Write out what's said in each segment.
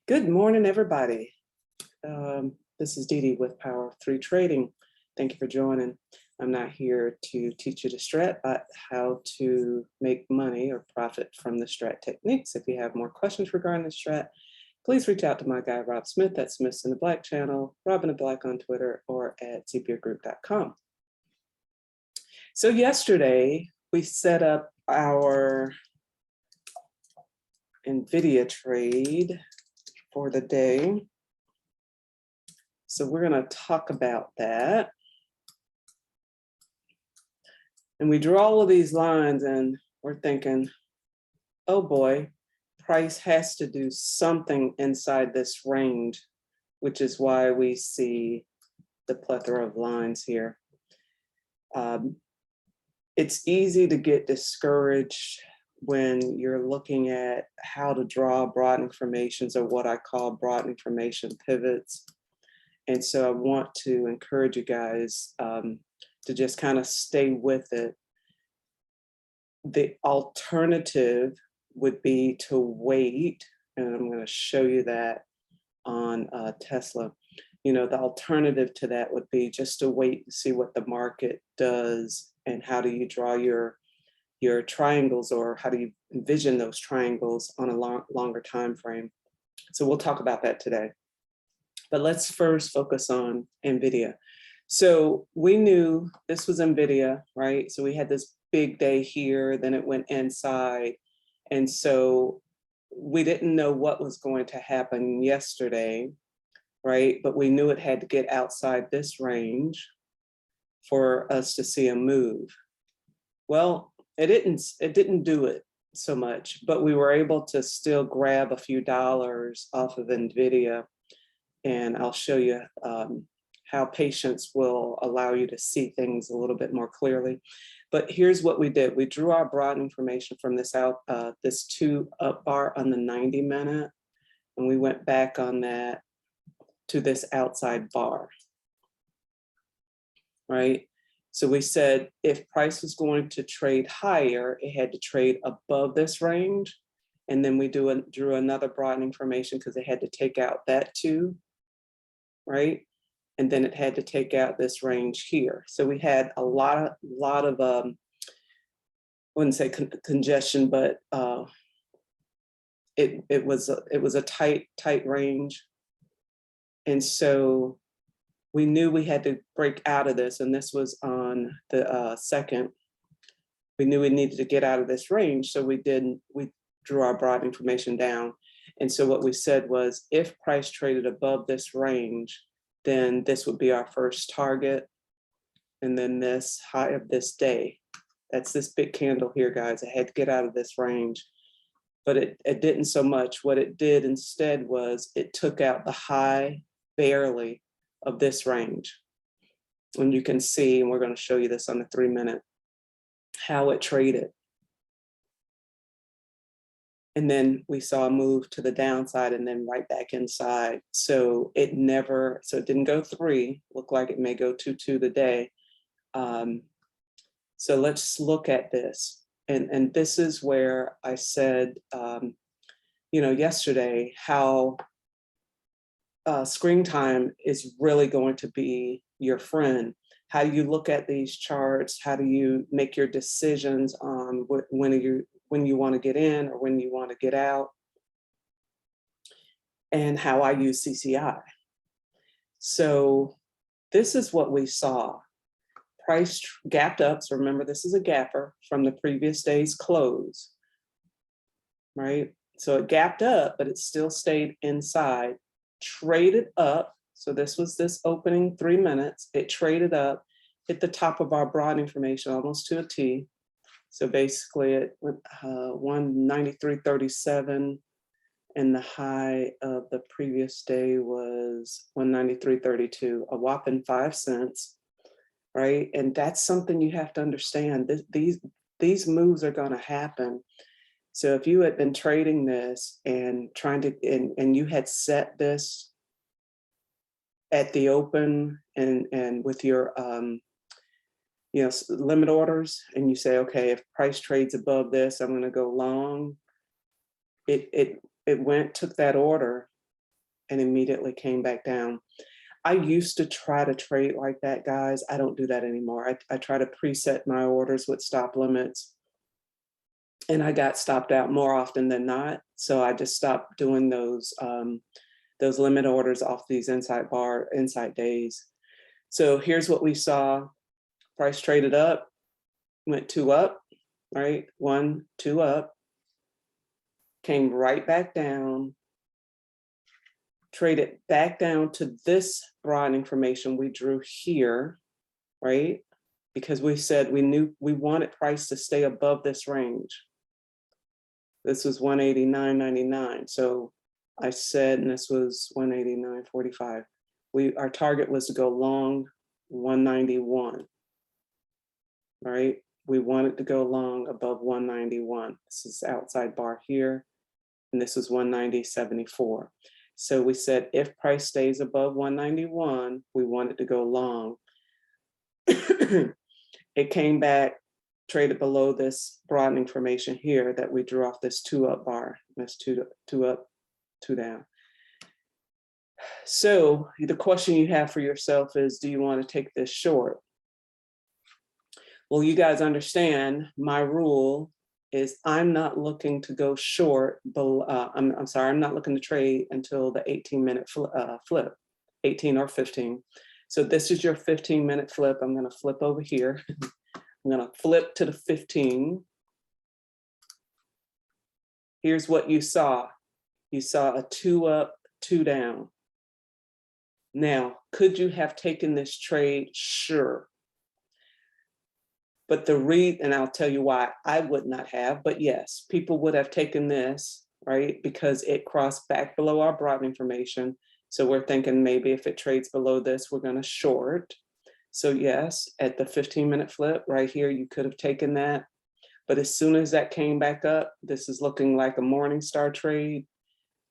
Good morning, everybody. This is Dee Dee with Power of Three Trading. Thank you for joining. I'm not here to teach you to strat, but how to make money or profit from the strat techniques. If you have more questions regarding the strat, please reach out to my guy, Rob Smith, at Smith's in the Black channel, Rob in the Black on Twitter, or at cpagroup.com. So yesterday, we set up our NVDA trade for the day. So we're going to talk about that. And we draw all of these lines and we're thinking, oh boy, price has to do something inside this range, which is why we see the plethora of lines here. It's easy to get discouraged when you're looking at how to draw broadening formations, or what I call broadening formation pivots. And so I want to encourage you guys to just kind of stay with it. The alternative would be to wait, and I'm going to show you that on Tesla. You know, the alternative to that would be just to wait and see what the market does, and how do you draw your triangles, or how do you envision those triangles on a longer time frame. So we'll talk about that today. But let's first focus on NVIDIA. So we knew this was NVIDIA, right? So we had this big day here, then it went inside. And so we didn't know what was going to happen yesterday, right? But we knew it had to get outside this range for us to see a move. Well, it didn't do it so much, but we were able to still grab a few dollars off of NVIDIA. And I'll show you how patience will allow you to see things a little bit more clearly. But here's what we did. We drew our broadening formation from this this 2 up bar on the 90-minute, and we went back on that to this outside bar, right? So we said if price was going to trade higher, it had to trade above this range. And then we drew another broadening formation because it had to take out that 2, right? And then it had to take out this range here. So we had a lot of I wouldn't say congestion, but it was a tight range. And so we knew we had to break out of this, and this was on the second. We knew we needed to get out of this range, so we drew our broadening formation down. And so what we said was, if price traded above this range, then this would be our first target. And then this high of this day, that's this big candle here, guys. I had to get out of this range, but it didn't so much. What it did instead was it took out the high barely of this range. And you can see, and we're going to show you this on the 3-minute, how it traded. And then we saw a move to the downside and then right back inside. So it didn't go 3, looked like it may go 2 today. So let's look at this. And this is where I said, yesterday, how screen time is really going to be your friend. How you look at these charts, how do you make your decisions on when you want to get in or when you want to get out, and how I use CCI. So this is what we saw. Price gapped up. So remember, this is a gapper from the previous day's close, right? So it gapped up, but it still stayed inside, traded up. So this was this opening 3 minutes. It traded up, hit the top of our broadening formation almost to a T. So basically it went 193.37, and the high of the previous day was 193.32, a whopping 5 cents, right? And that's something you have to understand. These moves are going to happen. So if you had been trading this and and you had set this at the open and with your limit orders, and you say, okay, if price trades above this, I'm going to go long. It took that order and immediately came back down. I used to try to trade like that, guys. I don't do that anymore. I try to preset my orders with stop limits, and I got stopped out more often than not. So I just stopped doing those limit orders off these insight days. So here's what we saw. Price traded up, went 2 up, right? 1, 2 up, came right back down, traded back down to this broadening formation we drew here, right? Because we said we knew we wanted price to stay above this range. This was 189.99. So I said, and this was 189.45. Our target was to go long 191, right? We wanted to go long above 191. This is outside bar here, and this is 190.74. So we said if price stays above 191, we wanted to go long. It came back, traded below this broadening formation here that we drew off this 2 up bar. That's two up, 2 down. So the question you have for yourself is, do you want to take this short? Well, you guys understand my rule is I'm not looking to go short. I'm sorry, I'm not looking to trade until the 18-minute flip, 18 or 15. So this is your 15-minute flip. I'm going to flip over here. I'm going to flip to the 15. Here's what you saw. You saw a 2 up, 2 down. Now, could you have taken this trade? Sure. But and I'll tell you why I would not have, but yes, people would have taken this, right? Because it crossed back below our broadening formation. So we're thinking maybe if it trades below this, we're going to short. So yes, at the 15-minute flip right here, you could have taken that. But as soon as that came back up, this is looking like a Morningstar trade.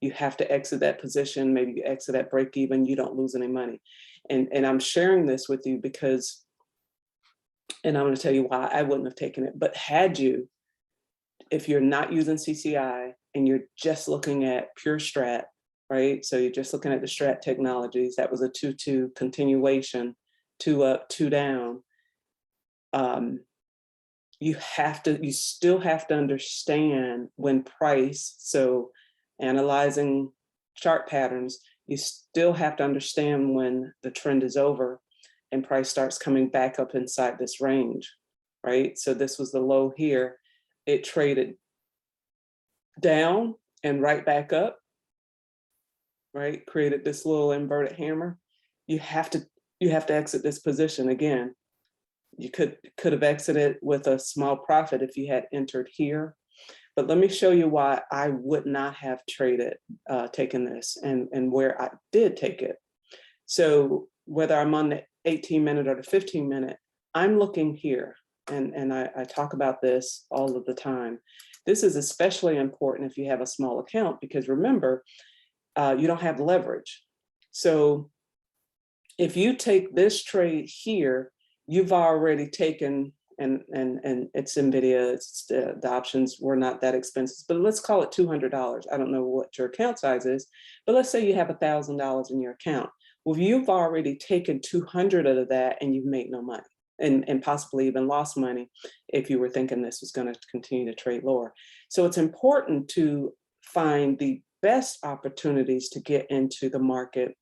You have to exit that position. Maybe you exit at break even, you don't lose any money. And I'm sharing this with you because, and I'm going to tell you why I wouldn't have taken it, but had you, if you're not using CCI and you're just looking at pure strat, right? So you're just looking at the strat technologies, that was a 2-2 continuation, 2 up, 2 down. You still have to understand when price, so analyzing chart patterns, you still have to understand when the trend is over and price starts coming back up inside this range, right? So this was the low here. It traded down and right back up, right? Created this little inverted hammer. You have to exit this position again. You could have exited with a small profit if you had entered here. But let me show you why I would not have taken this and where I did take it. So whether I'm on the 18-minute or the 15-minute, I'm looking here. And I talk about this all of the time. This is especially important if you have a small account, because remember, you don't have leverage. So if you take this trade here, you've already taken, and it's NVIDIA, the options were not that expensive, but let's call it $200. I don't know what your account size is, but let's say you have $1,000 in your account. Well, you've already taken 200 of that and you've made no money, and possibly even lost money if you were thinking this was going to continue to trade lower. So it's important to find the best opportunities to get into the market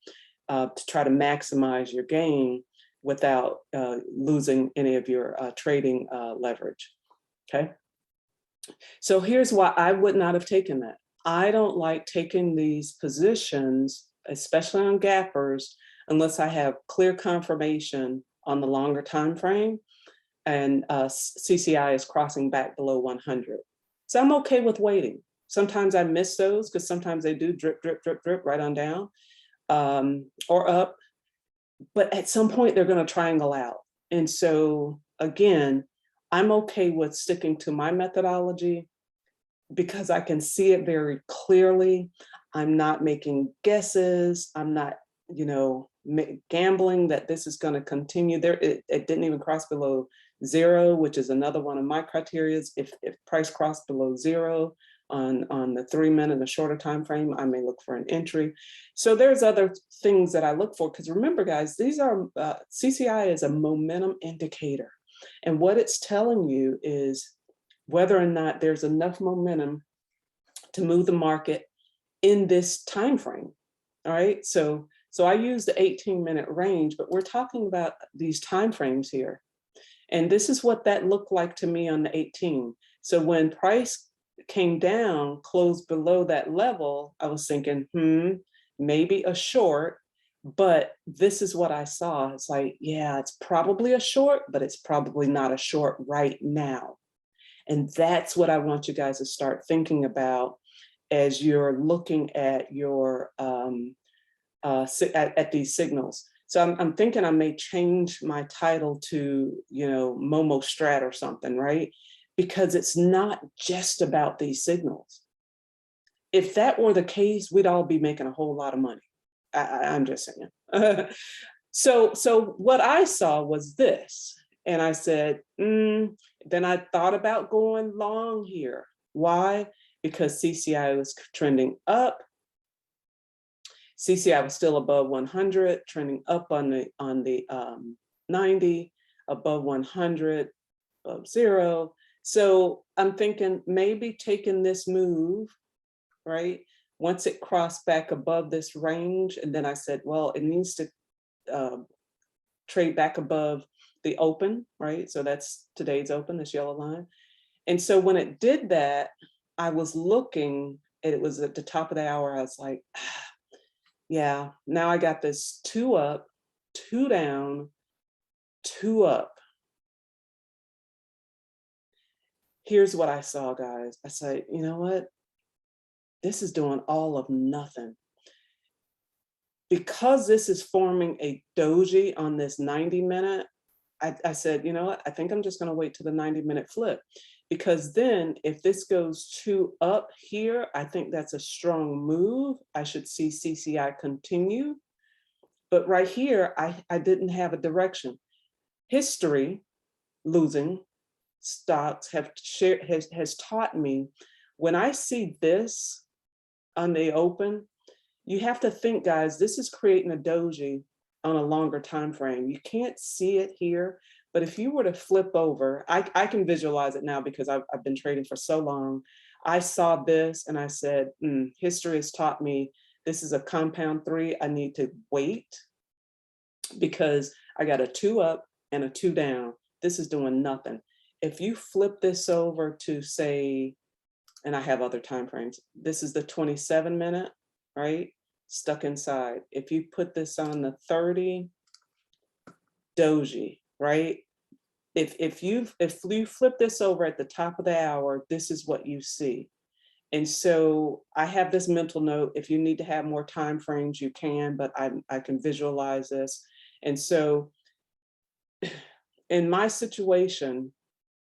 to try to maximize your gain without losing any of your trading leverage, okay? So here's why I would not have taken that. I don't like taking these positions, especially on gappers, unless I have clear confirmation on the longer time frame and CCI is crossing back below 100. So I'm okay with waiting. Sometimes I miss those because sometimes they do drip, drip, drip, drip right on down or up. But at some point they're going to triangle out. And so again, I'm okay with sticking to my methodology because I can see it very clearly. I'm not making guesses. I'm not, gambling that this is going to continue. It didn't even cross below 0, which is another one of my criteria. If price crossed below 0, On the 3 minute and a shorter time frame, I may look for an entry. So there's other things that I look for, because remember, guys, these are CCI is a momentum indicator, and what it's telling you is whether or not there's enough momentum to move the market in this time frame. All right, so I use the 18-minute range, but we're talking about these time frames here, and this is what that looked like to me on the 18. So when price came down, closed below that level, I was thinking, maybe a short, but this is what I saw. It's like, yeah, it's probably a short, but it's probably not a short right now. And that's what I want you guys to start thinking about as you're looking at your at these signals. So I'm thinking I may change my title to, Momo Strat or something, right? Because it's not just about these signals. If that were the case, we'd all be making a whole lot of money. I'm just saying. So what I saw was this, and I said, then I thought about going long here. Why? Because CCI was trending up. CCI was still above 100, trending up on the 90, above 100, above 0. So I'm thinking maybe taking this move, right? Once it crossed back above this range, and then I said, well, it needs to trade back above the open, right? So that's today's open, this yellow line. And so when it did that, I was looking, and it was at the top of the hour, I was like, yeah, now I got this 2 up, 2 down, 2 up. Here's what I saw, guys. I said, you know what? This is doing all of nothing. Because this is forming a doji on this 90-minute, I said, you know what? I think I'm just going to wait to the 90-minute flip. Because then if this goes 2 up here, I think that's a strong move. I should see CCI continue. But right here, I didn't have a direction. History, losing stocks has taught me, when I see this on the open, you have to think, guys, this is creating a doji on a longer time frame. You can't see it here, but if you were to flip over, I can visualize it now because I've been trading for so long. I saw this and I said, history has taught me this is a compound 3. I need to wait because I got a 2 up and a 2 down. This is doing nothing. If you flip this over to, say, and I have other time frames, this is the 27-minute, right? Stuck inside. If you put this on the 30, doji, right? If you flip this over at the top of the hour, this is what you see. And so I have this mental note. If you need to have more time frames, you can, but I can visualize this. And so in my situation,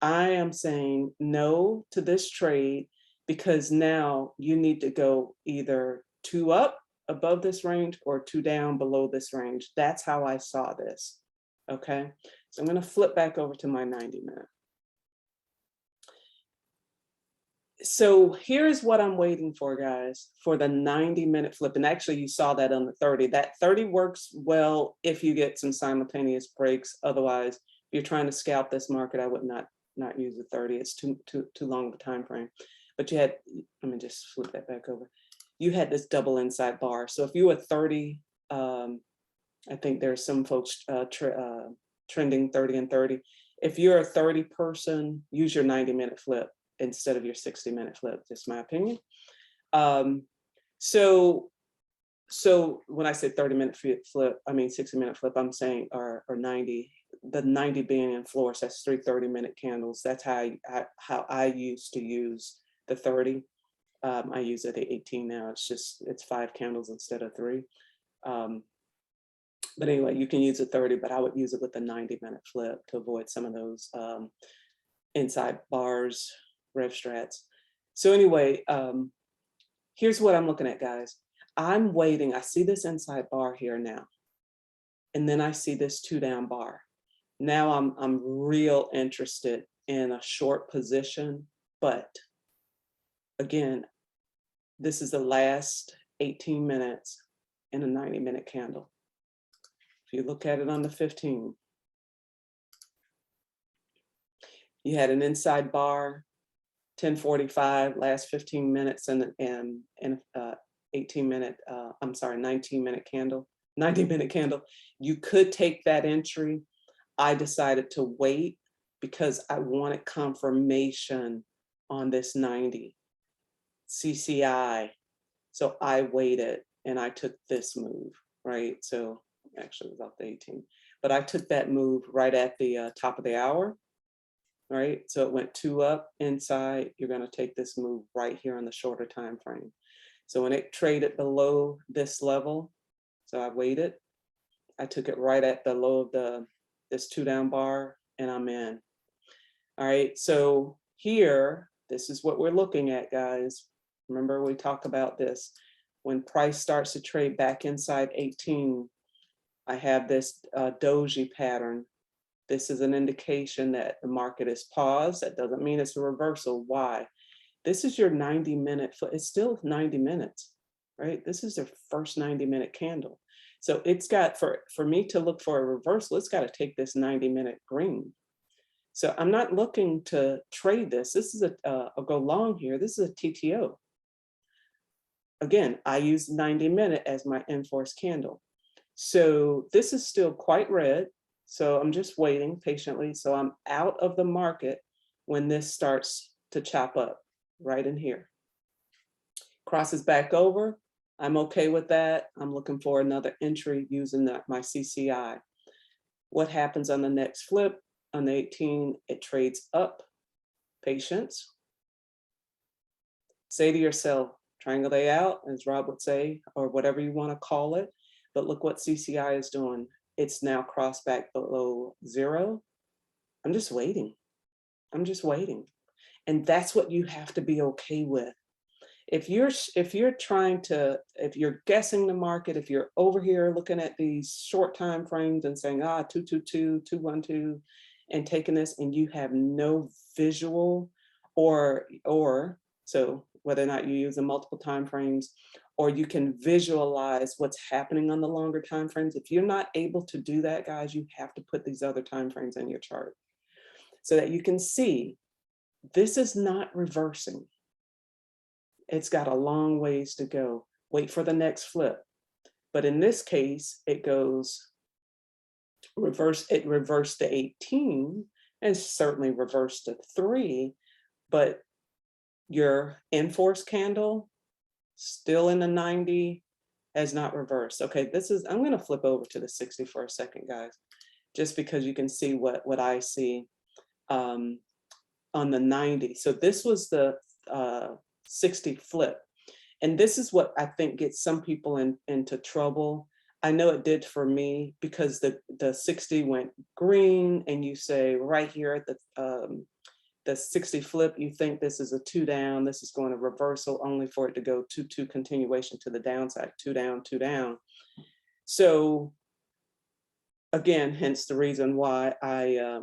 I am saying no to this trade, because now you need to go either 2 up above this range or 2 down below this range. That's how I saw this. Okay, so I'm going to flip back over to my 90-minute. So here's what I'm waiting for, guys, for the 90-minute flip. And actually, you saw that on the 30. That 30 works well if you get some simultaneous breaks. Otherwise, if you're trying to scalp this market, I would not use the 30. It's too long of a time frame. But you had, let me just flip that back over. You had this double inside bar. So if you were 30, I think there's some folks trending 30 and 30. If you're a 30 person, use your 90-minute flip instead of your 60-minute flip, just my opinion. So when I say 30-minute flip, I mean 60-minute flip, I'm saying, or 90, the 90 being in floors, that's 3 30-minute candles. That's how I used to use the 30. I use it at 18 now. It's 5 candles instead of 3. But anyway, you can use a 30, but I would use it with a 90-minute flip to avoid some of those inside bars, rev strats. So anyway, here's what I'm looking at, guys. I'm waiting. I see this inside bar here now. And then I see this 2 down bar. Now I'm real interested in a short position, but Again, this is the last 18 minutes in a 90-minute candle. If you look at it on the 15, you had an inside bar, 10:45, last 15 minutes, and 18-minute, I'm sorry, 19-minute candle, 90-minute candle. You could take that entry. I decided to wait because I wanted confirmation on this 90 CCI. So I waited and I took this move, right? So actually it was off the 18, but I took that move right at the top of the hour, right? So it went 2 up inside. You're going to take this move right here on the shorter time frame. So when it traded below this level, so I waited, I took it right at the low of this 2 down bar, and I'm in. All right, so here, this is what we're looking at, guys. Remember, we talked about this. When price starts to trade back inside 18, I have this doji pattern. This is an indication that the market is paused. That doesn't mean it's a reversal. Why? This is your 90-minute, it's still 90 minutes, right? This is their first 90-minute candle. So it's got, for me to look for a reversal, it's got to take this 90-minute green. So I'm not looking to trade this. This is a go long here. This is a TTO. Again, I use 90-minute as my enforced candle. So this is still quite red. So I'm just waiting patiently. So I'm out of the market when this starts to chop up right in here. Crosses back over. I'm okay with that. I'm looking for another entry using my CCI. What happens on the next flip? On the 18, it trades up. Patience. Say to yourself, triangulate out, as Rob would say, or whatever you want to call it. But look what CCI is doing. It's now crossed back below 0. I'm just waiting. I'm just waiting. And that's what you have to be okay with. If you're guessing the market, if you're over here looking at these short time frames and saying, 222, 212, and taking this, and you have no visual, or so whether or not you use the multiple time frames, or you can visualize what's happening on the longer time frames. If you're not able to do that, guys, you have to put these other time frames in your chart so that you can see this is not reversing. It's got a long ways to go. Wait for the next flip. But in this case, it goes reverse. It reversed the 18 and certainly reversed the 3, but your enforced candle still in the 90 has not reversed. Okay, I'm going to flip over to the 60 for a second, guys, just because you can see what I see on the 90. So this was the 60 flip. And this is what I think gets some people into trouble. I know it did for me, because the 60 went green, and you say right here at the 60 flip, you think this is a 2 down, this is going to reversal, only for it to go 2-2 continuation to the downside, 2 down, 2 down. So again, hence the reason why I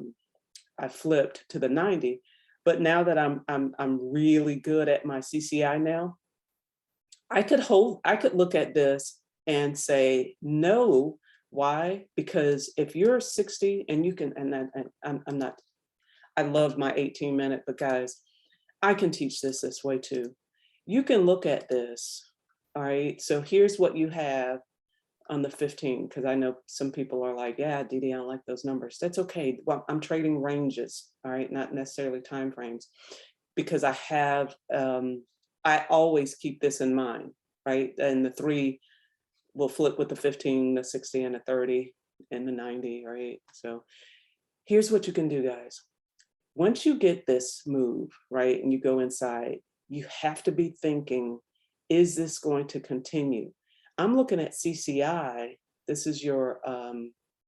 flipped to the 90. But now that I'm really good at my CCI now, I could look at this and say no. Why? Because if you're 60 and you can, and I'm not, I love my 18-minute, but guys, I can teach this way too. You can look at this, all right? So here's what you have on the 15, because I know some people are like, yeah, Didi, I don't like those numbers. That's okay. Well, I'm trading ranges, all right, not necessarily time frames, because I have, I always keep this in mind, right? And the 3 will flip with the 15, the 60, and the 30, and the 90, right? So here's what you can do, guys. Once you get this move, right, and you go inside, you have to be thinking, is this going to continue? I'm looking at CCI. This is your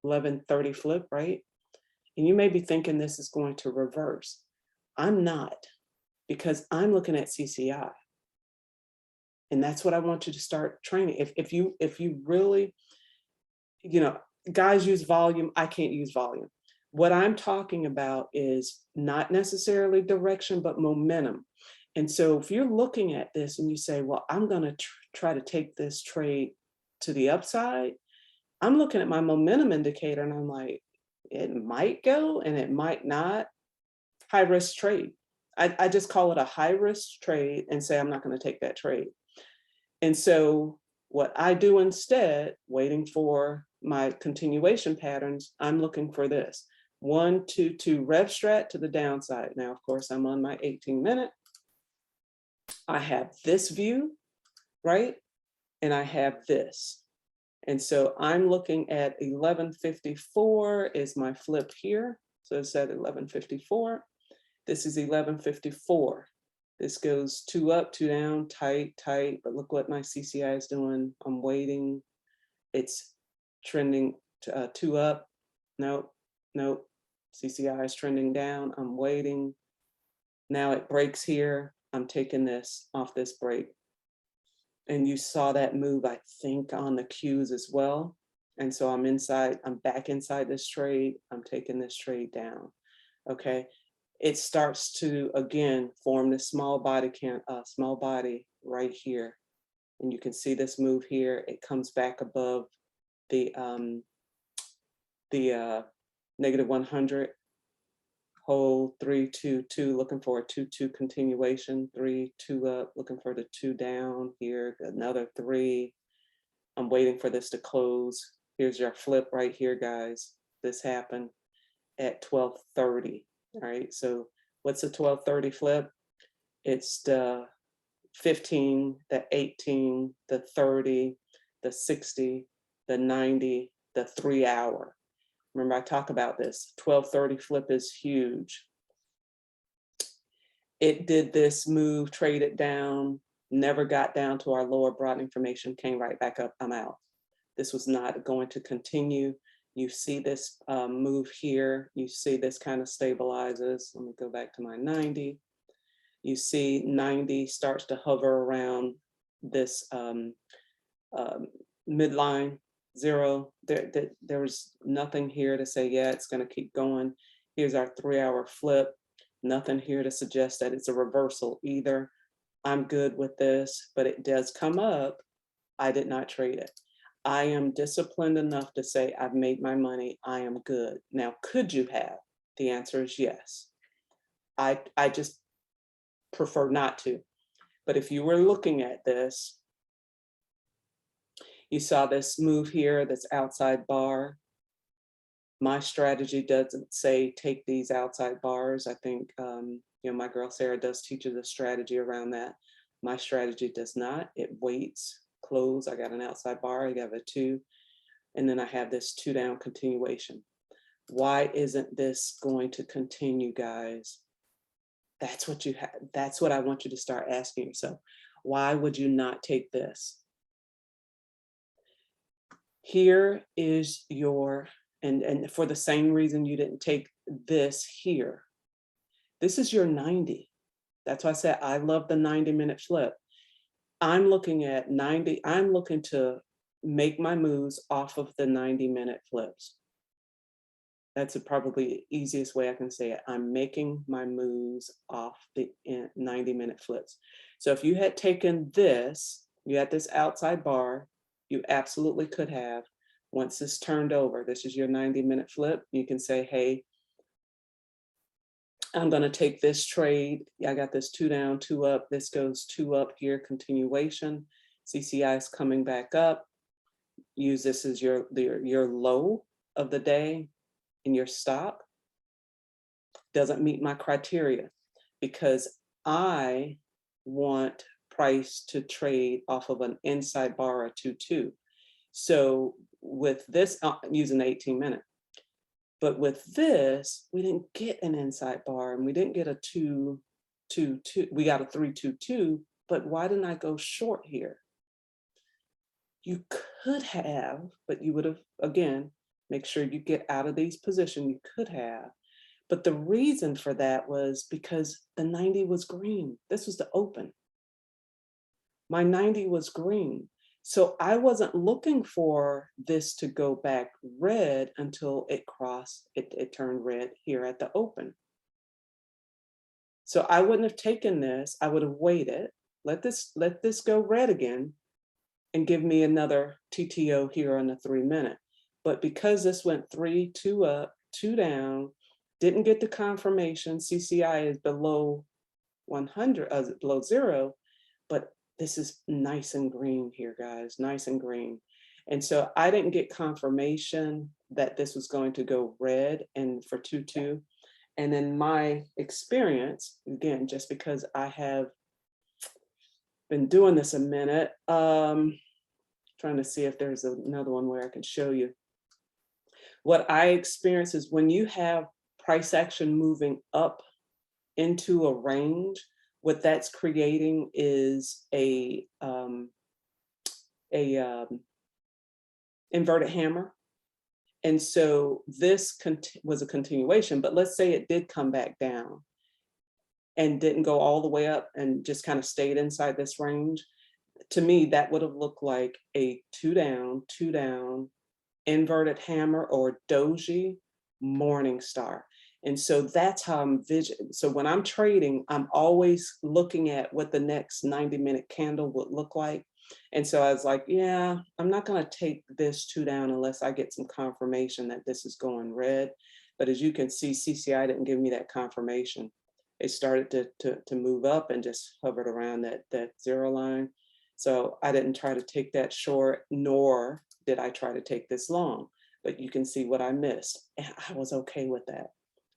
11:30 flip, right? And you may be thinking this is going to reverse. I'm not, because I'm looking at CCI. And that's what I want you to start training. If you really, guys use volume, I can't use volume. What I'm talking about is not necessarily direction, but momentum. And so if you're looking at this and you say, well, I'm going to try to take this trade to the upside, I'm looking at my momentum indicator and I'm like, it might go and it might not. High risk trade. I just call it a high risk trade and say, I'm not going to take that trade. And so what I do instead, waiting for my continuation patterns, I'm looking for this 1, 2, 2 rev strat to the downside. Now, of course, I'm on my 18-minute. I have this view, right? And I have this. And so I'm looking at 1154 is my flip here. So it's at 1154. This is 1154. This goes 2 up, 2 down, tight, tight. But look what my CCI is doing. I'm waiting. It's trending 2 up. Nope, nope. CCI is trending down. I'm waiting. Now it breaks here. I'm taking this off this break. And you saw that move, I think, on the cues as well. And so I'm inside, I'm back inside this trade. I'm taking this trade down. Okay. It starts to, again, form this small body right here. And you can see this move here. It comes back above the negative 100. Hold 3, 2, 2, looking for a 2, 2 continuation. 3, 2 up, looking for the 2 down here. Another 3. I'm waiting for this to close. Here's your flip right here, guys. This happened at 12:30. All right, so what's a 12:30 flip? It's the 15, the 18, the 30, the 60, the 90, the 3 hour. Remember, I talk about this. 12:30 flip is huge. It did this move, traded down, never got down to our lower broadening formation, came right back up. I'm out. This was not going to continue. You see this move here. You see this kind of stabilizes. Let me go back to my 90. You see 90 starts to hover around this midline 0. There was nothing here to say, yeah, it's going to keep going. Here's our 3 hour flip. Nothing here to suggest that it's a reversal either. I'm good with this, but it does come up. I did not trade it. I am disciplined enough to say I've made my money. I am good. Now, could you have? The answer is yes. I just prefer not to. But if you were looking at this, you saw this move here, this outside bar. My strategy doesn't say take these outside bars. I think my girl Sarah does teach you the strategy around that. My strategy does not. It waits, close. I got an outside bar. I got a 2, and then I have this 2 down continuation. Why isn't this going to continue, guys? That's what you have. That's what I want you to start asking yourself. Why would you not take this? Here is your, and for the same reason you didn't take this here. This is your 90. That's why I said I love the 90-minute flip. I'm looking at 90. I'm looking to make my moves off of the 90-minute flips. That's probably the easiest way I can say it. I'm making my moves off the 90-minute flips. So if you had taken this, you had this outside bar, you absolutely could have. Once this turned over, this is your 90-minute flip. You can say, hey, I'm going to take this trade. I got this 2 down, 2 up. This goes 2 up here, continuation. CCI is coming back up. Use this as your low of the day in your stop. Doesn't meet my criteria because I want price to trade off of an inside bar of 2-2. So with this, using the 18-minute, but with this, we didn't get an inside bar and we didn't get a 2-2. We got a 3-2-2, but why didn't I go short here? You could have, but you would have, again, make sure you get out of these positions. You could have, but the reason for that was because the 90 was green. This was the open. My 90 was green. So I wasn't looking for this to go back red until it crossed, it turned red here at the open. So I wouldn't have taken this. I would have waited, let this go red again and give me another TTO here on the 3-minute. But because this went 3, 2 up, 2 down, didn't get the confirmation, CCI is below 100, below 0, but this is nice and green here, guys, nice and green. And so I didn't get confirmation that this was going to go red and for 2-2. And in my experience, again, just because I have been doing this a minute, trying to see if there's another one where I can show you. What I experience is when you have price action moving up into a range, what that's creating is a inverted hammer. And so this was a continuation, but let's say it did come back down and didn't go all the way up and just kind of stayed inside this range. To me, that would have looked like a 2 down, inverted hammer or doji morning star. And so that's how I'm so when I'm trading, I'm always looking at what the next 90-minute candle would look like. And so I was like, yeah, I'm not going to take this 2 down unless I get some confirmation that this is going red. But as you can see, CCI didn't give me that confirmation. It started to move up and just hovered around that 0 line. So I didn't try to take that short, nor did I try to take this long. But you can see what I missed. And I was okay with that.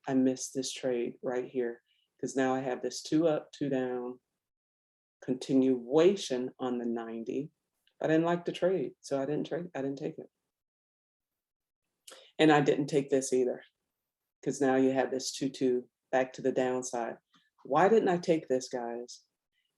I missed this trade right here because now I have this 2 up, 2 down continuation on the 90. I didn't like the trade, so I didn't take it. And I didn't take this either because now you have this 2-2 back to the downside. Why didn't I take this, guys?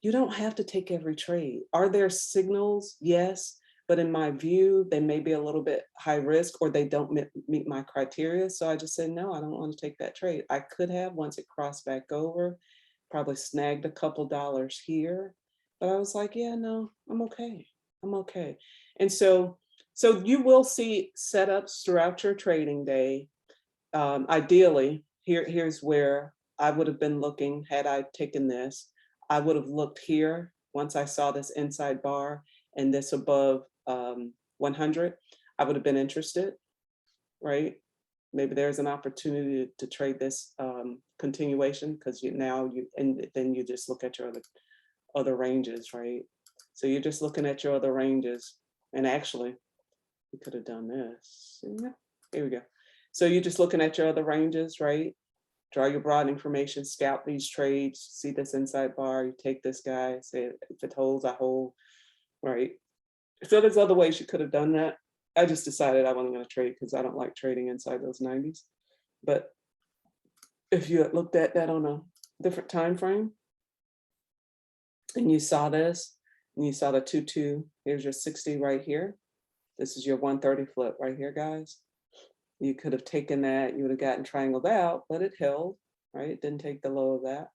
You don't have to take every trade. Are there signals? Yes. But in my view, they may be a little bit high risk or they don't meet my criteria. So I just said, no, I don't want to take that trade. I could have, once it crossed back over, probably snagged a couple dollars here. But I was like, yeah, no, I'm okay. I'm okay. And so you will see setups throughout your trading day. Ideally, here's where I would have been looking had I taken this. I would have looked here once I saw this inside bar and this above 100, I would have been interested, right? Maybe there's an opportunity to trade this continuation because then you just look at your other ranges, right? So you're just looking at your other ranges, and actually, we could have done this. Yeah, here we go. So you're just looking at your other ranges, right? Draw your broad information, scout these trades, see this inside bar, you take this guy, say if it holds, I hold, right? So there's other ways you could have done that. I just decided I wasn't going to trade because I don't like trading inside those 90s. But if you had looked at that on a different time frame and you saw this and you saw the 2-2, here's your 60 right here. This is your 130 flip right here, guys. You could have taken that, you would have gotten triangled out, but it held, right? It didn't take the low of that.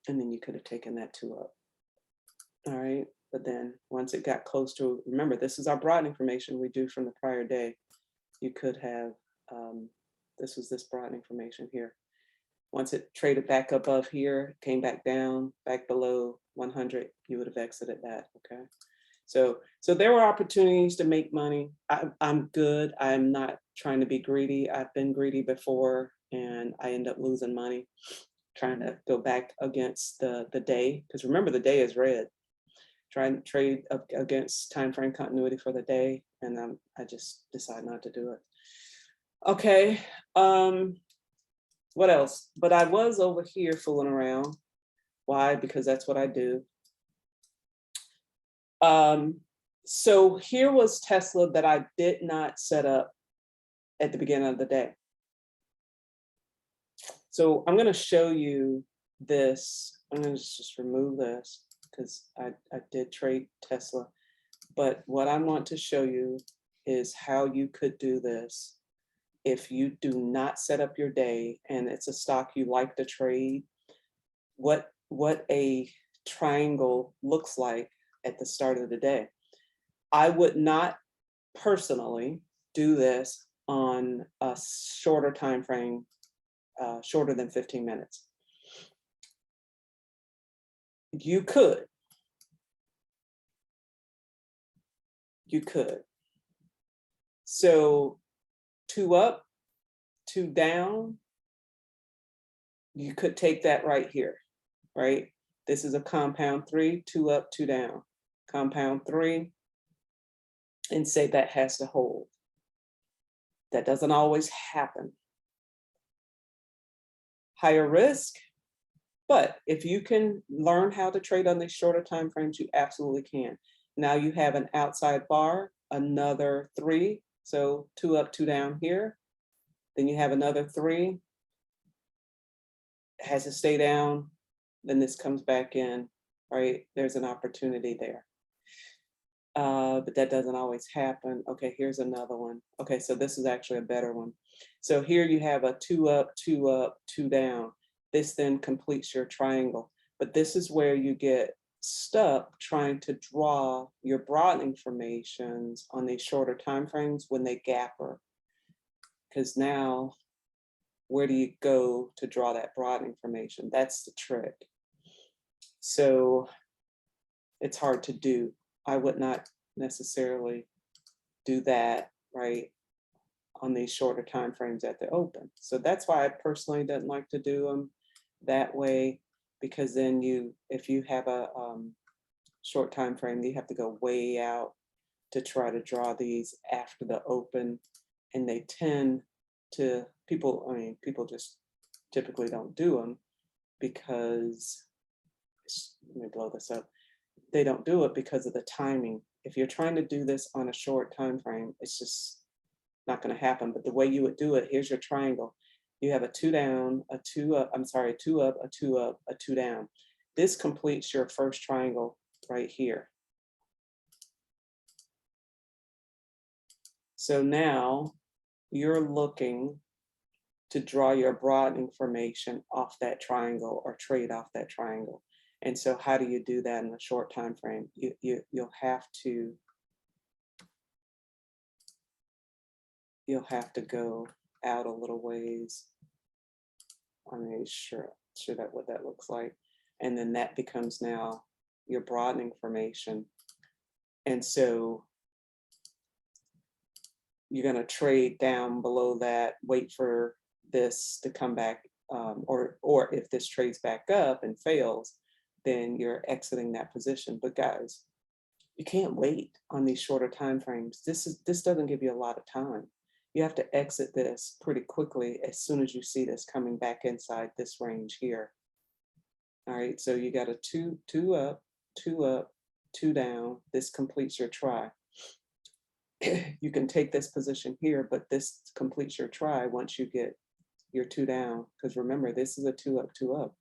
And then you could have taken that 2 up. All right. But then once it got close to, remember, this is our broad information we do from the prior day. You could have, this was this broad information here. Once it traded back above here, came back down, back below 100, you would have exited that, okay? So there were opportunities to make money. I'm good. I'm not trying to be greedy. I've been greedy before and I end up losing money trying to go back against the day. Because remember, the day is red. Trying to trade up against time frame continuity for the day, and I just decide not to do it. Okay, what else? But I was over here fooling around. Why? Because that's what I do. So here was Tesla that I did not set up at the beginning of the day. So I'm going to show you this. I'm going to just remove this because I did trade Tesla. But what I want to show you is how you could do this if you do not set up your day and it's a stock you like to trade, what a triangle looks like at the start of the day. I would not personally do this on a shorter time frame, shorter than 15 minutes. You could. You could. So 2 up, 2 down, you could take that right here, right? This is a compound 3, 2 up, 2 down. Compound 3, and say that has to hold. That doesn't always happen. Higher risk, but if you can learn how to trade on these shorter time frames, you absolutely can. Now you have an outside bar, another 3, so 2 up, 2 down here. Then you have another 3, it has to stay down, then this comes back in, right? There's an opportunity there. But that doesn't always happen. Okay, here's another one. Okay, so this is actually a better one. So here you have a 2 up, 2 up, 2 down. This then completes your triangle. But this is where you get stuck trying to draw your broadening formations on these shorter time frames when they gapper. Because now, where do you go to draw that broadening formation? That's the trick. So it's hard to do. I would not necessarily do that, right, on these shorter time frames at the open. So that's why I personally don't like to do them that way, because then if you have a short time frame, you have to go way out to try to draw these after the open, and they tend to, people just typically don't do them because, let me blow this up. They don't do it because of the timing. If you're trying to do this on a short time frame, it's just not going to happen. But the way you would do it, here's your triangle. You have a 2 down, a 2 up, I'm sorry, a 2 up, a 2 up, a 2 down. This completes your first triangle right here. So now you're looking to draw your broadening formation off that triangle or trade off that triangle. And so how do you do that in a short time frame? You'll have to go out a little ways. I'm not sure that what that looks like. And then that becomes now your broadening formation. And so you're going to trade down below that, wait for this to come back, or if this trades back up and fails, then you're exiting that position. But guys, you can't wait on these shorter time frames. This doesn't give you a lot of time. You have to exit this pretty quickly as soon as you see this coming back inside this range here. All right, so you got a 2 up, 2 up, 2 down. This completes your try. You can take this position here, but this completes your try once you get your 2 down, because remember, this is a 2 up, 2 up.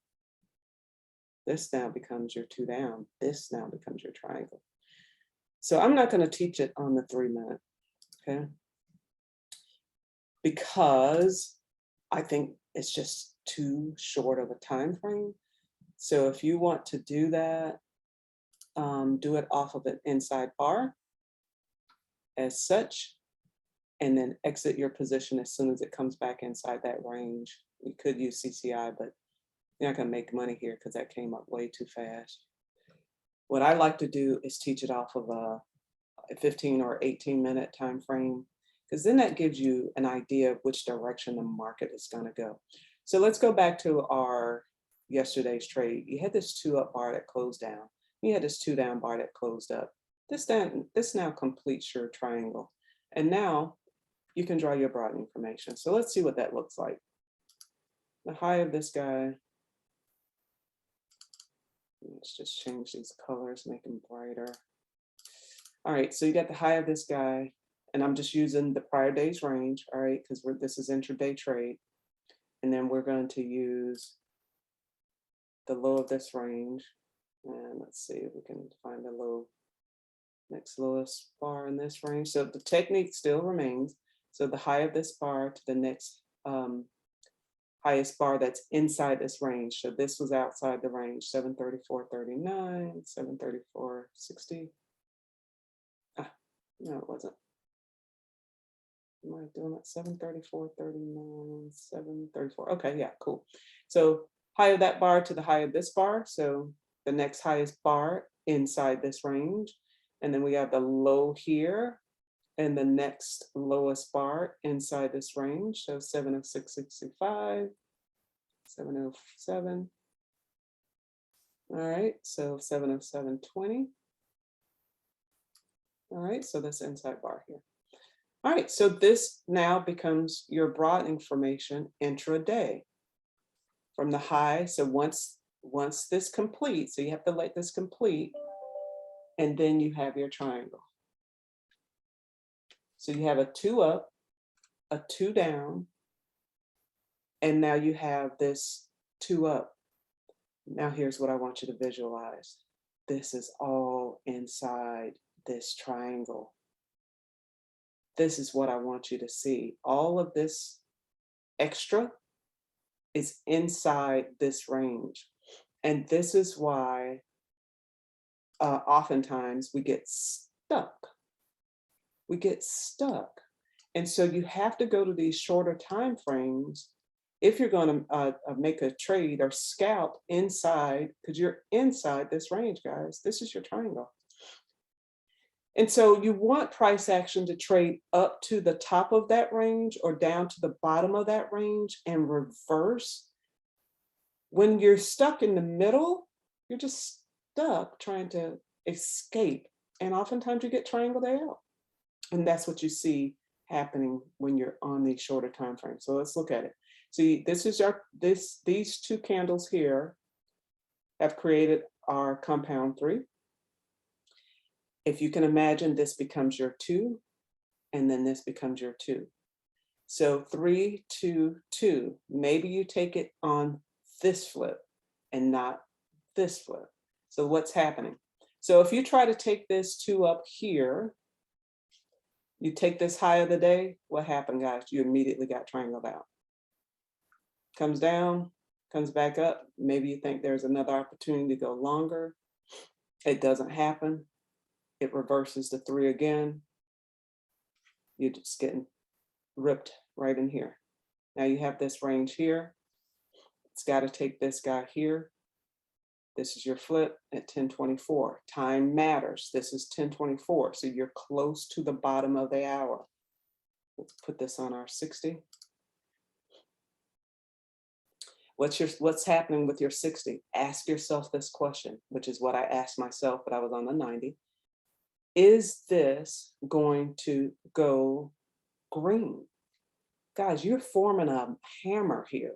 This now becomes your 2 down. This now becomes your triangle. So I'm not going to teach it on the 3 minute, okay? Because I think it's just too short of a time frame. So if you want to do that, do it off of an inside bar as such, and then exit your position as soon as it comes back inside that range. You could use CCI, but you're not going to make money here because that came up way too fast. What I like to do is teach it off of a 15 or 18-minute time frame, because then that gives you an idea of which direction the market is going to go. So let's go back to our yesterday's trade. You had this 2 up bar that closed down. You had this 2 down bar that closed up. This now completes your triangle. And now you can draw your broadening formation. So let's see what that looks like. The high of this guy, let's just change these colors, make them brighter. All right, so you got the high of this guy, and I'm just using the prior day's range, all right, because this is intraday trade. And then we're going to use the low of this range. And let's see if we can find the low, next lowest bar in this range. So the technique still remains. So the high of this bar to the next highest bar that's inside this range. So this was outside the range, 734.39, 734.60. No, it wasn't. Am I doing it? 734.39, 734. Okay, yeah, cool. So high of that bar to the high of this bar. So the next highest bar inside this range. And then we have the low here and the next lowest bar inside this range. So 706.65, 707. All right, so 707.20. All right, so this inside bar here. All right, so this now becomes your broadening formation intraday from the high. So once this completes, so you have to let this complete, and then you have your triangle. So you have a 2 up, a 2 down, and now you have this 2 up. Now here's what I want you to visualize. This is all inside this triangle. This is what I want you to see. All of this extra is inside this range. And this is why oftentimes we get stuck. We get stuck. And so you have to go to these shorter time frames if you're going to make a trade or scalp inside, because you're inside this range, guys. This is your triangle. And so you want price action to trade up to the top of that range or down to the bottom of that range and reverse. When you're stuck in the middle, you're just stuck trying to escape. And oftentimes you get triangled out. And that's what you see happening when you're on these shorter time frames. So let's look at it. See, this is these two candles here have created our compound 3. If you can imagine, this becomes your 2, and then this becomes your 2. So 3, 2, 2. Maybe you take it on this flip and not this flip. So what's happening? So if you try to take this 2 up here, you take this high of the day, what happened, guys? You immediately got triangled out. Comes down, comes back up. Maybe you think there's another opportunity to go longer. It doesn't happen. It reverses to 3 again. You're just getting ripped right in here. Now you have this range here. It's got to take this guy here. This is your flip at 10:24. Time matters. This is 10:24. So you're close to the bottom of the hour. Let's put this on our 60. What's happening with your 60? Ask yourself this question, which is what I asked myself, but I was on the 90. Is this going to go green? Guys, you're forming a hammer here,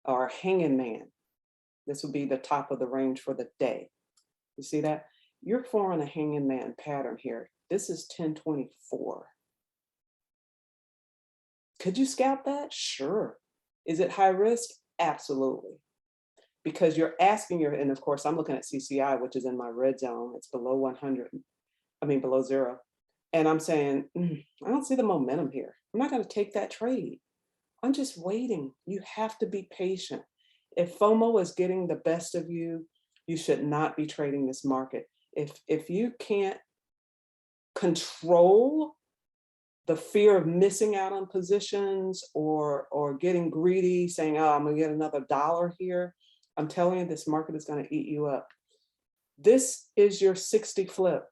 or a hanging man. This would be the top of the range for the day. You see that? You're forming a hanging man pattern here. This is 10:24. Could you scalp that? Sure. Is it high risk? Absolutely. Because you're asking and of course I'm looking at CCI, which is in my red zone. It's below 100, below 0. And I'm saying, I don't see the momentum here. I'm not going to take that trade. I'm just waiting. You have to be patient. If FOMO is getting the best of you, you should not be trading this market. If you can't control the fear of missing out on positions or getting greedy, saying, oh, I'm gonna get another $1 here, I'm telling you, this market is gonna eat you up. This is your 60 flip.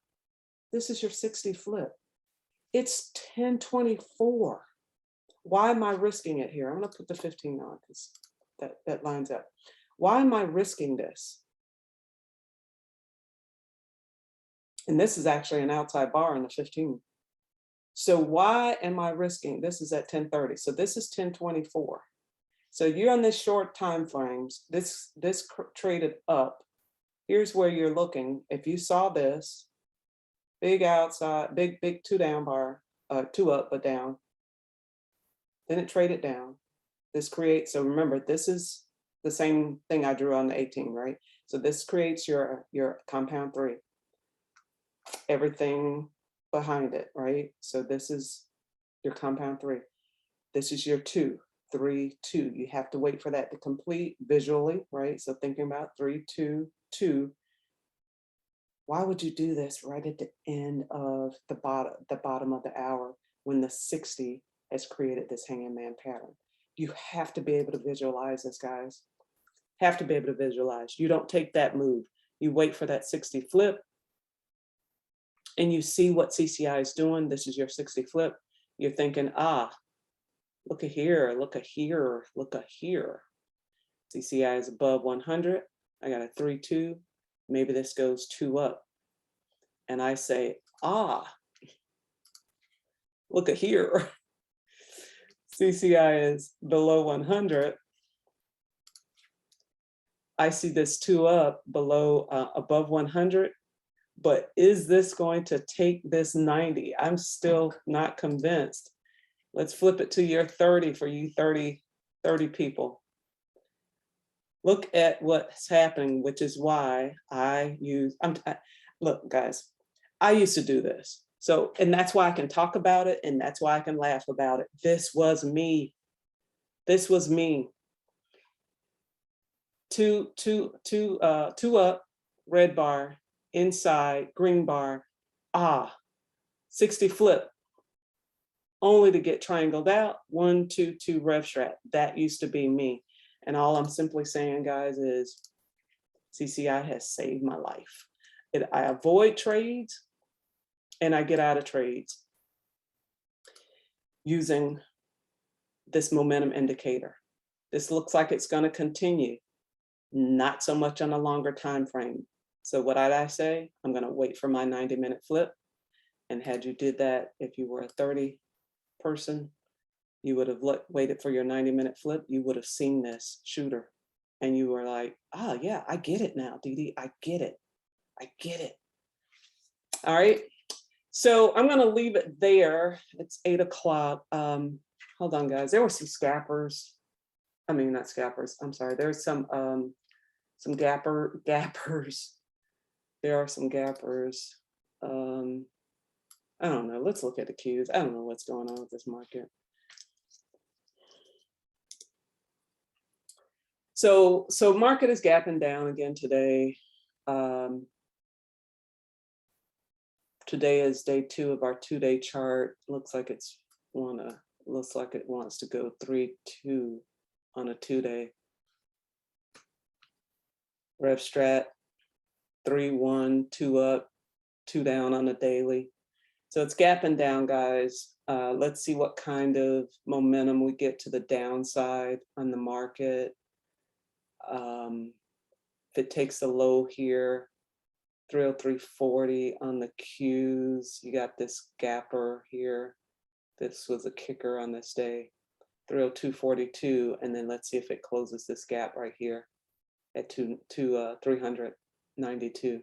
This is your 60 flip. It's 10:24. Why am I risking it here? I'm gonna put the 15 on because that lines up. Why am I risking this? And this is actually an outside bar in the 15. So why am I risking? This is at 10:30. So this is 10:24. So you're on this short time frames. This traded up. Here's where you're looking. If you saw this big outside, big 2 down bar, 2 up but down, then it traded down. This creates, so remember, this is the same thing I drew on the 18, right? So this creates your compound 3. Everything behind it, right? So this is your compound 3. This is your 2, 3, 2. You have to wait for that to complete visually, right? So thinking about 3, 2, 2. Why would you do this right at the end of the bottom of the hour when the 60 has created this hanging man pattern? You have to be able to visualize this, guys. Have to be able to visualize. You don't take that move. You wait for that 60 flip and you see what CCI is doing. This is your 60 flip. You're thinking, ah, look at here, look at here, look at here. CCI is above 100. I got a 3-2. Maybe this goes 2 up. And I say, ah, look at here. CCI is below 100. I see this 2 up below, above 100. But is this going to take this 90? I'm still not convinced. Let's flip it to your 30 for you 30 people. Look at what's happening, which is why look, guys, I used to do this. So, and that's why I can talk about it, and that's why I can laugh about it. This was me. This was me. Two up, red bar, inside, green bar, 60 flip, only to get triangled out, 1, 2, 2 rev strat. That used to be me. And all I'm simply saying, guys, is CCI has saved my life. I avoid trades and I get out of trades using this momentum indicator. This looks like it's going to continue, not so much on a longer time frame. So what did I say? I'm going to wait for my 90-minute flip. And had you did that, if you were a 30 person, you would have waited for your 90-minute flip. You would have seen this shooter. And you were like, oh, yeah, I get it now, Dee. I get it. I get it. All right. So I'm going to leave it there. It's 8 o'clock. Hold on, guys. There were some scappers. I mean, not scappers. I'm sorry. There's some gappers. There are some gappers. I don't know. Let's look at the cues. I don't know what's going on with this market. So market is gapping down again today. Today is day 2 of our 2-day chart. Looks like it wants to go 3-2 on a 2-day. Rev strat, 3-1, 2 up, 2 down on a daily. So it's gapping down, guys. Let's see what kind of momentum we get to the downside on the market. If it takes the low here, 303.40 on the Qs, you got this gapper here. This was a kicker on this day, 302.42, and then let's see if it closes this gap right here at 392.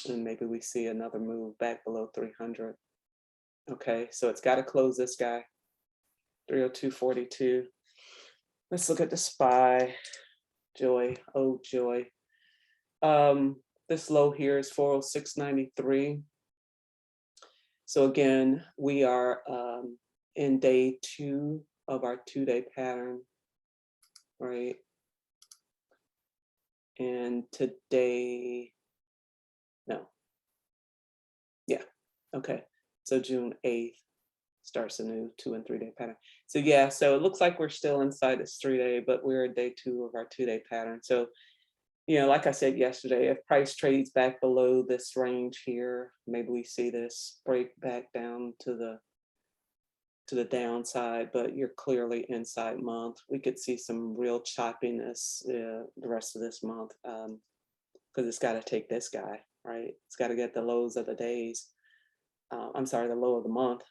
And maybe we see another move back below 300. Okay, so it's got to close this guy, 302.42. Let's look at the SPY. Joy, oh joy. This low here is 406.93. So again, we are in day 2 of our 2-day pattern, right? And today, no. Yeah, okay. So June 8th starts a new 2- and 3-day pattern. So yeah, so it looks like we're still inside this 3-day, but we're at day 2 of our 2-day pattern. So, you know, like I said yesterday, if price trades back below this range here, maybe we see this break back down to the downside, but you're clearly inside month. We could see some real choppiness the rest of this month because it's got to take this guy, right? It's got to get the lows of the days. I'm sorry, the low of the month.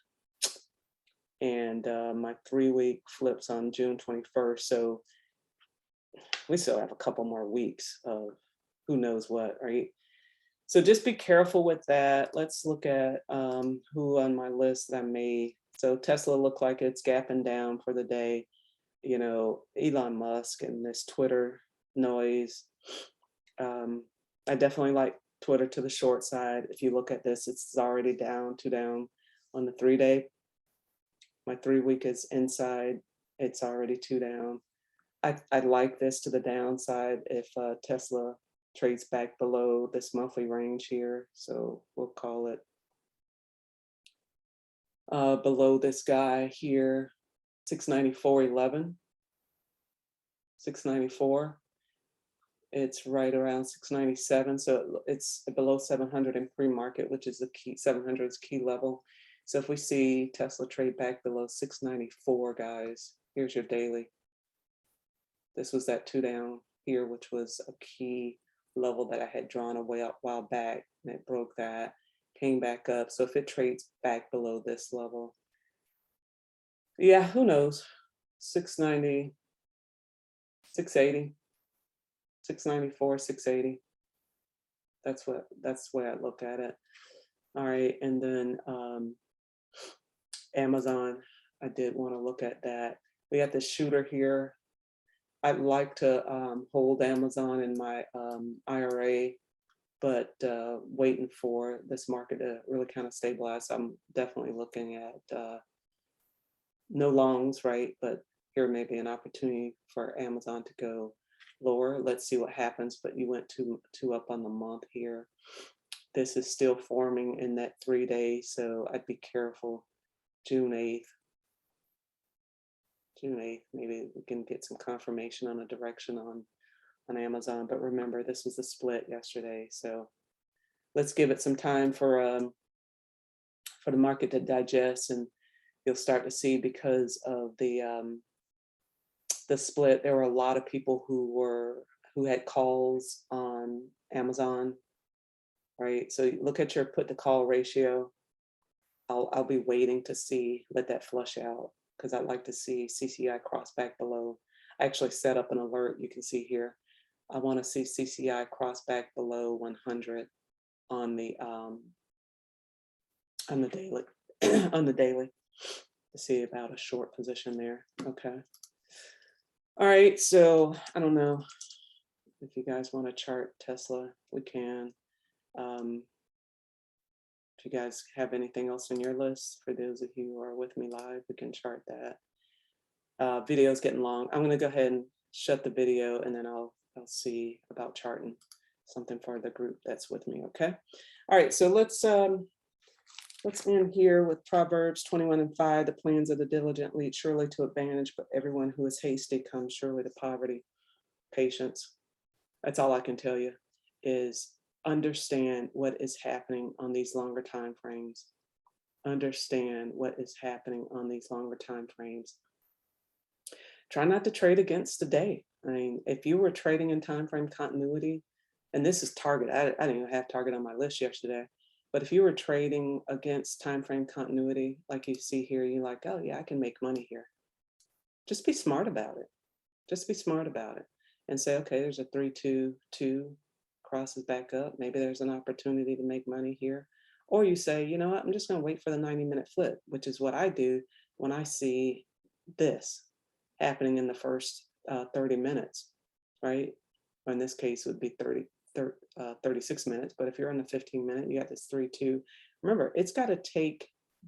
And my 3-week flips on June 21st. So we still have a couple more weeks of who knows what, right? So just be careful with that. Let's look at who on my list that I made. So Tesla looked like it's gapping down for the day. You know, Elon Musk and this Twitter noise. I definitely like Twitter to the short side. If you look at this, it's already down, 2 down on the 3-day. My 3-week is inside. It's already 2 down. I like this to the downside if Tesla trades back below this monthly range here. So we'll call it below this guy here, 694.11, 694. It's right around 697. So it's below 700 in pre-market, which is the key, 700 is key level. So if we see Tesla trade back below 694, guys, here's your daily. This was that 2 down here, which was a key level that I had drawn a while back, and it broke that, came back up. So if it trades back below this level, yeah, who knows? 690, 680, 694, 680. That's the way I look at it. All right, and then Amazon, I did want to look at that. We got the shooter here. I'd like to hold Amazon in my IRA, but waiting for this market to really kind of stabilize. I'm definitely looking at no longs, right? But here may be an opportunity for Amazon to go lower. Let's see what happens. But you went two up on the month here. This is still forming in that 3 days, so I'd be careful. June 8th. June 8th, maybe we can get some confirmation on a direction on Amazon. But remember, this was a split yesterday, so let's give it some time for the market to digest, and you'll start to see, because of the split, there were a lot of people who had calls on Amazon, right? So look at your put to call ratio. I'll be waiting to see, let that flush out, because I'd like to see CCI cross back below. I actually set up an alert, you can see here. I want to see CCI cross back below 100 on the daily, on the daily, to see about a short position there. Okay. All right, so I don't know if you guys want to chart Tesla, we can. If you guys have anything else on your list, for those of you who are with me live, we can chart that. Video's getting long. I'm gonna go ahead and shut the video, and then I'll see about charting something for the group that's with me, okay? All right, so let's end here with Proverbs 21:5. The plans of the diligent lead surely to advantage, but everyone who is hasty comes surely to poverty. Patience. That's all I can tell you, is understand what is happening on these longer time frames. Understand what is happening on these longer time frames. Try not to trade against the day. I mean, if you were trading in time frame continuity, and this is target, I didn't even have target on my list yesterday, but if you were trading against time frame continuity, like you see here, you're like, oh yeah, I can make money here. Just be smart about it. Just be smart about it, and say, okay, there's a 3-2-2, crosses back up. Maybe there's an opportunity to make money here. Or you say, you know what, I'm just going to wait for the 90-minute flip, which is what I do when I see this happening in the first 30 minutes, right? Or in this case, it would be 36 minutes. But if you're in the 15-minute, you got this 3-2. Remember, it's got to take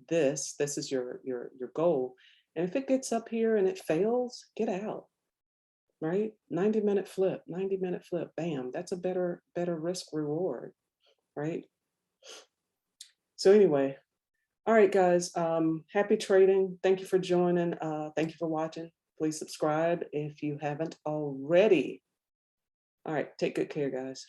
this. This is your goal. And if it gets up here and it fails, get out. Right? 90-minute flip, 90-minute flip, bam, that's a better risk reward, right? So anyway, all right, guys, happy trading. Thank you for joining. Thank you for watching. Please subscribe if you haven't already. All right, take good care, guys.